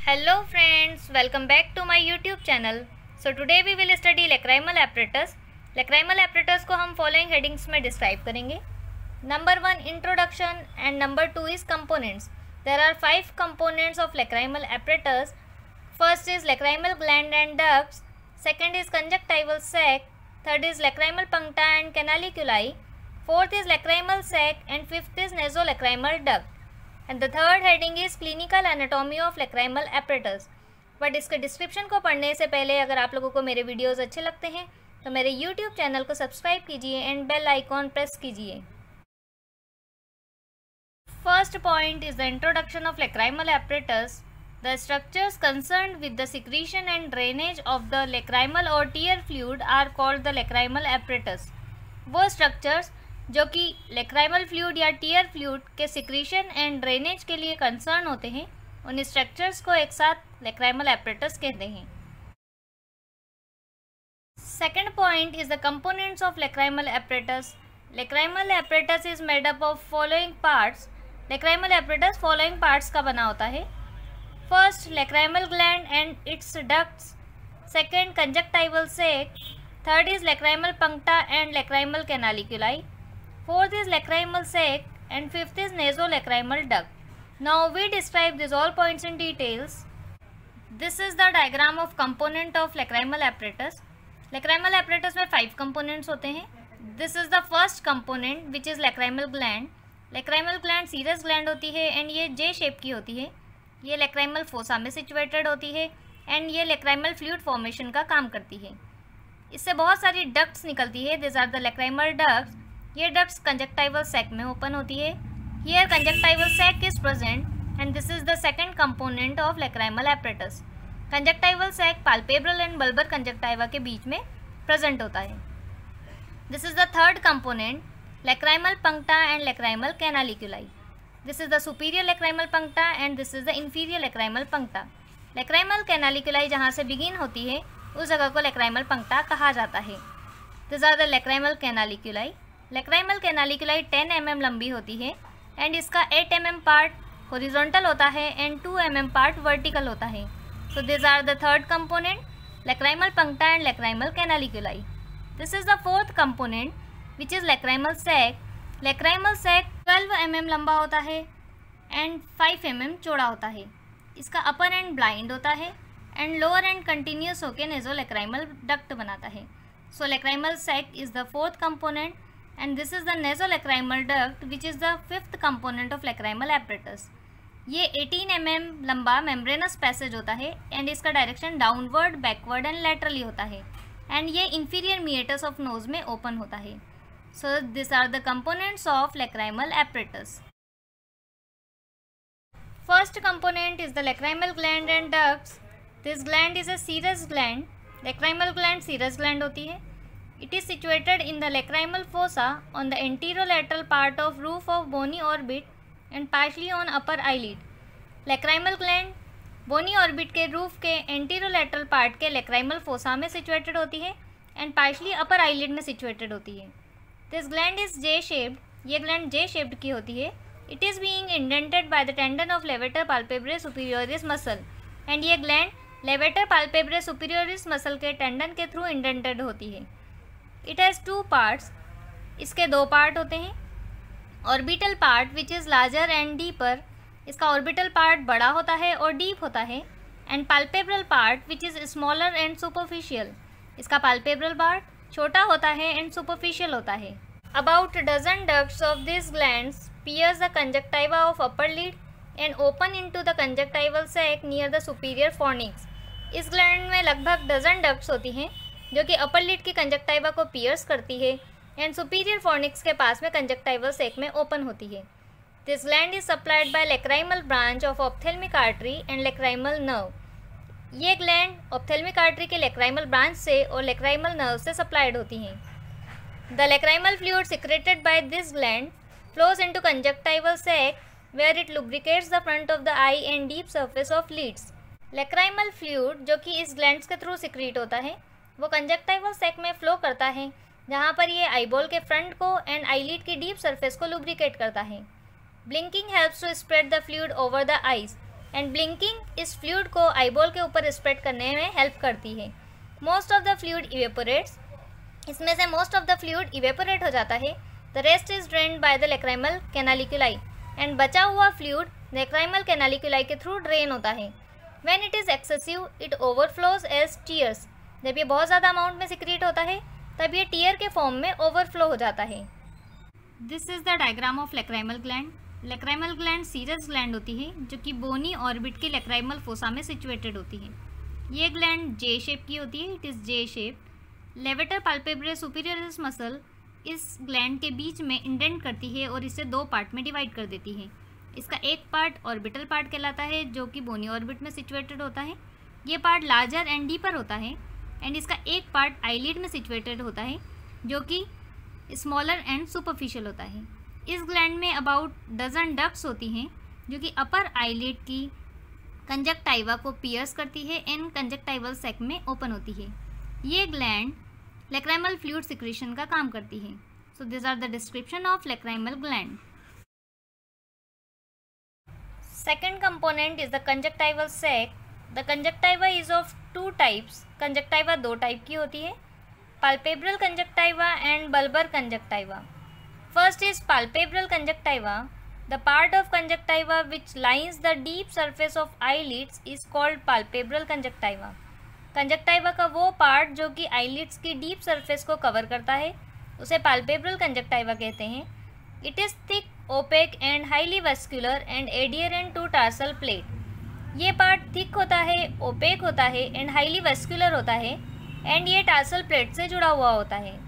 Hello friends, welcome back to my YouTube channel. So today we will study lacrimal apparatus. Lacrimal apparatus को हम following headings में describe करेंगे. Number 1 introduction and number 2 is components. There are 5 components of lacrimal apparatus. First is lacrimal gland and ducts. Second is conjunctival sac. Third is lacrimal puncta and canaliculi. Fourth is lacrimal sac and fifth is nasolacrimal duct. And the third heading is clinical anatomy of lacrimal apparatus. But इसके description को पढ़ने से पहले अगर आप लोगों को मेरे वीडियोस अच्छे लगते हैं तो मेरे यूट्यूब चैनल को सब्सक्राइब कीजिए एंड बेल आइकॉन प्रेस कीजिए. First point is the introduction of lacrimal apparatus. The structures concern with the secretion and drainage of the lacrimal और tear fluid are called the lacrimal apparatus. वो structures जो कि lacrimal fluid या tear fluid के secretion and drainage के लिए concern होते हैं, उन स्ट्रक्चर्स को एक साथ लेक्राइमल एपरेटस कहते हैं. Second point is the components of lacrimal apparatus. Lacrimal apparatus is made up of following parts. Lacrimal apparatus following parts का बना होता है. First lacrimal gland and its ducts. Second conjunctival sac. Third is lacrimal puncta and lacrimal canaliculi. Fourth is lacrimal sac and fifth is nasolacrimal duct. Now we describe these all points in details. This is the diagram of component of lacrimal apparatus. Lacrimal apparatus में 5 components होते हैं. This is the first component which is lacrimal gland. Lacrimal gland serous gland होती है and ये J shape की होती है. ये lacrimal fossa में situated होती है and ये lacrimal fluid formation का काम करती है. इससे बहुत सारी ducts निकलती है. These are the lacrimal ducts. ये डक्ट्स कंजक्टाइवल सैक में ओपन होती है. Here conjunctival sac is present and this is the second component of lacrimal apparatus. Conjunctival sac palpebral and bulbar conjunctiva के बीच में प्रेजेंट होता है. This is the third component lacrimal puncta and lacrimal canaliculi. This is the superior lacrimal puncta and this is the inferior lacrimal puncta. lacrimal canaliculi जहाँ से begin होती है उस जगह को lacrimal puncta कहा जाता है. This are the lacrimal canaliculi. Lacrimal canaliculi 10 mm लंबी होती है एंड इसका 8 mm पार्ट हॉरिजॉन्टल होता है एंड 2 mm पार्ट वर्टिकल होता है. So this are the third component lacrimal puncta and lacrimal canaliculi. This is the fourth component which is lacrimal sac. Lacrimal sac 12 mm लंबा होता है and 5 mm चौड़ा होता है. इसका अपर एंड ब्लाइंड होता है एंड लोअर एंड कंटिन्यूस होकर नेजोलेक्राइमल डक्ट बनाता है. So lacrimal sac is the fourth component and this is the nasolacrimal duct which is the fifth component of lacrimal apparatus. ये 18 mm लंबा membranous passage होता है and इसका direction downward, backward and laterally होता है and ये inferior meatus of nose में open होता है. So these are the components of lacrimal apparatus. First component is the lacrimal gland and ducts. This gland is a serous gland. lacrimal gland serous gland होती है. It is situated in the lacrimal fossa on the anterolateral part of roof of bony orbit and partially on upper eyelid. Lacrimal gland bony orbit के roof के anterolateral part के lacrimal fossa में situated होती है and partially upper eyelid में situated होती है. This gland is J-shaped. ये gland J-shaped की होती है. It is being indented by the tendon of levator palpebrae superioris muscle and ये gland levator palpebrae superioris muscle के tendon के थ्रू indented होती है. It has 2 parts. इसके 2 पार्ट होते हैं. Orbital part which is larger and deeper. इसका orbital part बड़ा होता है और डीप होता है. And palpebral part which is smaller and superficial. इसका पाल्पेब्रल पार्ट छोटा होता है एंड सुपरफिशियल होता है. About dozen ducts of this glands pierce the conjunctiva of upper lid and open into the conjunctival sac near the superior fornix. इस gland में लगभग dozen ducts होती हैं जो कि अपर लिड की कंजक्टाइवा को पियर्स करती है एंड सुपीरियर फॉर्निक्स के पास में कंजक्टाइवल सैक में ओपन होती है. This gland is supplied by lacrimal branch of ophthalmic artery and lacrimal nerve. ये ग्लैंड ऑप्थेल्मिक आर्टरी के लेक्राइमल ब्रांच से और लेक्राइमल नर्व से सप्लाइड होती हैं. The lacrimal fluid secreted by this gland flows into conjunctival sac where it lubricates the front of the eye and deep surface of lids. Lacrimal fluid जो कि इस glands के through secrete होता है वो कंजक्टाइवल सैक में flow करता है जहाँ पर ये आईबॉल के फ्रंट को एंड आईलिड की डीप सरफेस को लुब्रिकेट करता है. Blinking helps to spread the fluid over the eyes. And blinking इस फ्लूइड को आईबॉल के ऊपर स्प्रेड करने में हेल्प करती है। Most of the fluid evaporates, इसमें से most of the fluid evaporate हो जाता है। The rest is drained by the lacrimal canaliculi, and बचा हुआ फ्लूइड लेक्राइमल कैनालिकुलाई के थ्रू ड्रेन होता है। When it is excessive it overflows as tears, जब ये बहुत ज़्यादा अमाउंट में सिक्रीट होता है तब ये टीयर के फॉर्म में ओवरफ्लो हो जाता है। This is the diagram of lacrimal gland. Lacrimal gland serous gland होती है जो कि बोनी ऑर्बिट के लेक्राइमल फोसा में सिचुएटेड होती है। ये ग्लैंड जे शेप की होती है, it is J shape. Levator palpebrae superioris muscle इस ग्लैंड के बीच में इंडेंट करती है और इसे दो पार्ट में डिवाइड कर देती है। इसका एक पार्ट ऑर्बिटल पार्ट कहलाता है जो कि बोनी ऑर्बिट में सिचुएटेड होता है। ये पार्ट लार्जर एंड डीपर होता है, एंड इसका एक पार्ट आईलिड में सिचुएटेड होता है जो कि स्मॉलर एंड सुपरफिशियल होता है। इस ग्लैंड में अबाउट डजन डक्ट्स होती हैं जो कि अपर आईलिड की कंजक्टाइवा को पियर्स करती है एंड कंजक्टाइवल सैक में ओपन होती है। ये ग्लैंड लेक्राइमल फ्लूइड सिक्रीशन का काम करती है। So this are the description of lacrimal gland. Second component is the conjunctival sac. The conjunctiva is of two types. Conjunctiva दो टाइप की होती है, palpebral conjunctiva and bulbar conjunctiva. First is palpebral conjunctiva. The part of conjunctiva which lines the deep surface of eyelids is called palpebral conjunctiva. Conjunctiva का वो part जो कि eyelids की deep surface को कवर करता है उसे पाल्पेब्रल कंजक्टाइवा कहते हैं। It is thick, opaque and highly vascular and adherent to tarsal plate. ये पार्ट थिक होता है, ओपेक होता है एंड हाईली वस्कुलर होता है, एंड ये टार्सल प्लेट से जुड़ा हुआ होता है।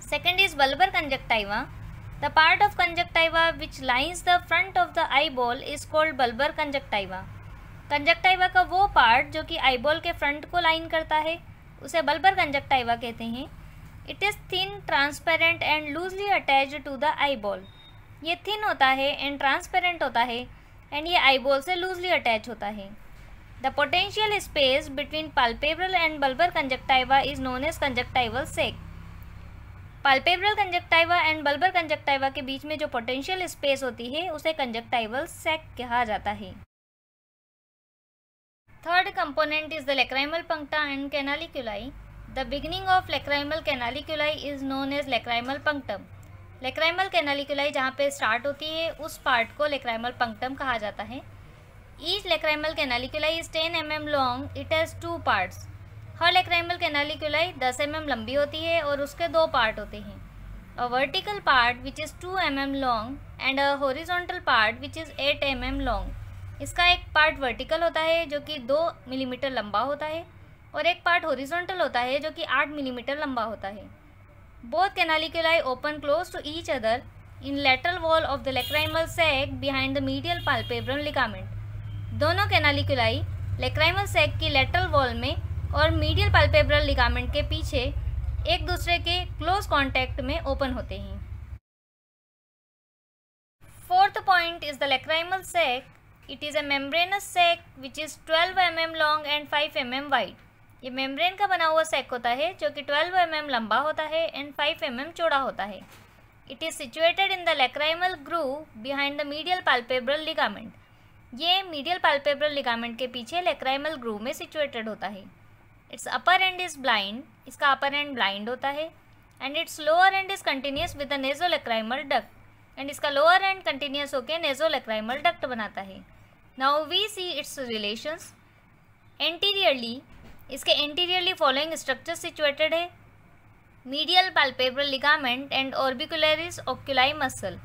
Second is bulbar conjunctiva. The part of conjunctiva which lines the front of the eye ball is called bulbar conjunctiva. Conjunctiva का वो पार्ट जो कि आईबॉल के फ्रंट को लाइन करता है उसे बल्बर कंजक्टाइवा कहते हैं। It is thin, transparent and loosely attached to the eyeball. ये थिन होता है एंड ट्रांसपेरेंट होता है, एंड ये आईबॉल से लूजली अटैच होता है। The potential space between palpebral and bulbar conjunctiva is known as conjunctival sac. Palpebral conjunctiva and bulbar conjunctiva के बीच में जो पोटेंशियल स्पेस होती है उसे कंजक्टाइवल सैक कहा जाता है। Third component is the lacrimal puncta and canaliculi. The beginning of lacrimal canaliculi is known as lacrimal punctum. Lacrimal canaliculi जहाँ पे स्टार्ट होती है उस पार्ट को lacrimal punctum कहा जाता है। Each lacrimal canaliculi is 10 mm long. It has two parts. Her lacrimal canaliculi 10 mm लंबी होती है और उसके दो पार्ट होते हैं। A vertical part which is 2 mm long and a horizontal part which is 8 mm long. इसका एक पार्ट वर्टिकल होता है जो कि 2 मिलीमीटर लंबा होता है और एक पार्ट हॉरिजॉन्टल होता है जो कि 8 मिलीमीटर लंबा होता है। Both canaliculi open close to each other in lateral wall of the lacrimal sac behind the medial palpebral ligament. दोनों कैनालिकुलाई लेक्राइमल सैक की लेटरल वॉल में और मीडियल पाल्पेब्रल लिगामेंट के पीछे एक दूसरे के क्लोज कॉन्टैक्ट में ओपन होते हैं। Fourth point is the lacrimal sac. It is a membranous sac which is 12 mm long and 5 mm wide. ये मेम्ब्रेन का बना हुआ सैक होता है जो कि 12 mm लंबा होता है एंड 5 mm चौड़ा होता है। It is situated in the lacrimal groove behind the medial palpebral ligament. ये medial palpebral ligament के पीछे lacrimal groove में situated होता है। Its upper end is blind. इसका upper end blind होता है and its lower end is continuous with the nasolacrimal duct. And इसका लोअर एंड कंटिन्यूस होकर नेजोलैक्राइमल डक्ट बनाता है। Now we see its relations. Anteriorly इसके एंटीरियरली फॉलोइंग स्ट्रक्चर सिचुएटेड है। Medial palpebral ligament and orbicularis oculi muscle.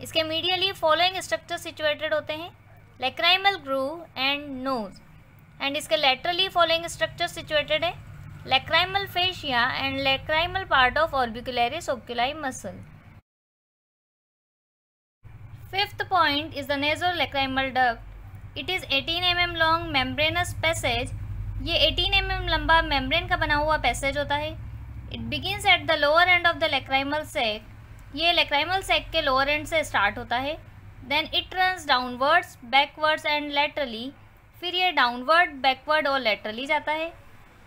इसके medially following structure situated होते हैं। Lacrimal groove and nose. And इसके laterally following structure situated है। Lacrimal fascia and lacrimal part of orbicularis oculi muscle. Fifth point is the nasolacrimal duct. It is 18 mm long membranous passage. ये 18 mm लंबा membrane का बना हुआ passage होता है। It begins at the lower end of the lacrimal sac. ये lacrimal sac के lower end से start होता है। Then it runs downwards, backwards and laterally. फिर ये downward, backward और laterally जाता है।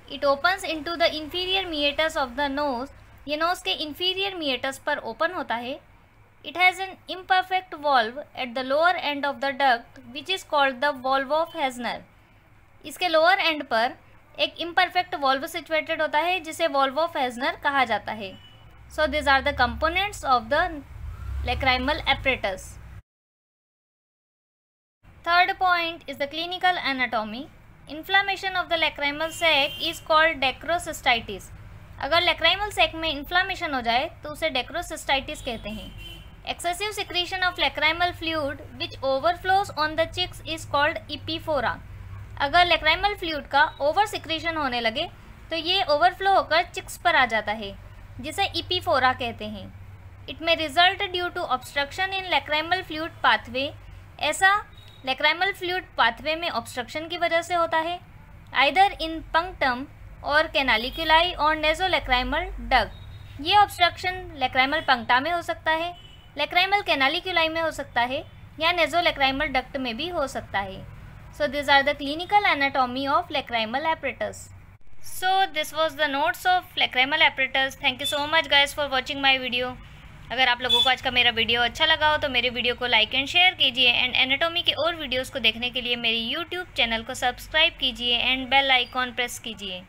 It opens into the inferior meatus of the nose. ये nose के inferior meatus पर open होता है। It has an imperfect valve at the lower end of the duct which is called the valve of Hasner. इसके lower and पर एक imperfect valve situated होता है जिसे valve of Hasner कहा जाता है. So these are the components of the lacrimal apparatus. Third point is the clinical anatomy. Inflammation of the lacrimal sac is called dacrocystitis. अगर lacrimal sac में inflammation हो जाए तो उसे dacrocystitis कहते हैं. Excessive secretion of lacrimal fluid which overflows on the cheeks is called epiphora. अगर lacrimal fluid का ओवर सिक्रीशन होने लगे तो ये ओवरफ्लो होकर चिक्स पर आ जाता है जिसे epiphora कहते हैं. It may result due to obstruction in lacrimal fluid pathway. ऐसा lacrimal fluid pathway में obstruction की वजह से होता है either in punctum और canaliculi और nasolacrimal duct. ये obstruction lacrimal puncta में हो सकता है, lacrimal canaliculi में हो सकता है या nasolacrimal duct में भी हो सकता है. So these are the clinical anatomy of lacrimal apparatus. So this was the notes of lacrimal apparatus. Thank you so much guys for watching my video. अगर आप लोगों को आज का मेरा वीडियो अच्छा लगा हो तो मेरे वीडियो को लाइक एंड शेयर कीजिए एंड एनाटॉमी के और वीडियोस को देखने के लिए मेरी यूट्यूब चैनल को सब्सक्राइब कीजिए एंड बेल आइकॉन प्रेस कीजिए.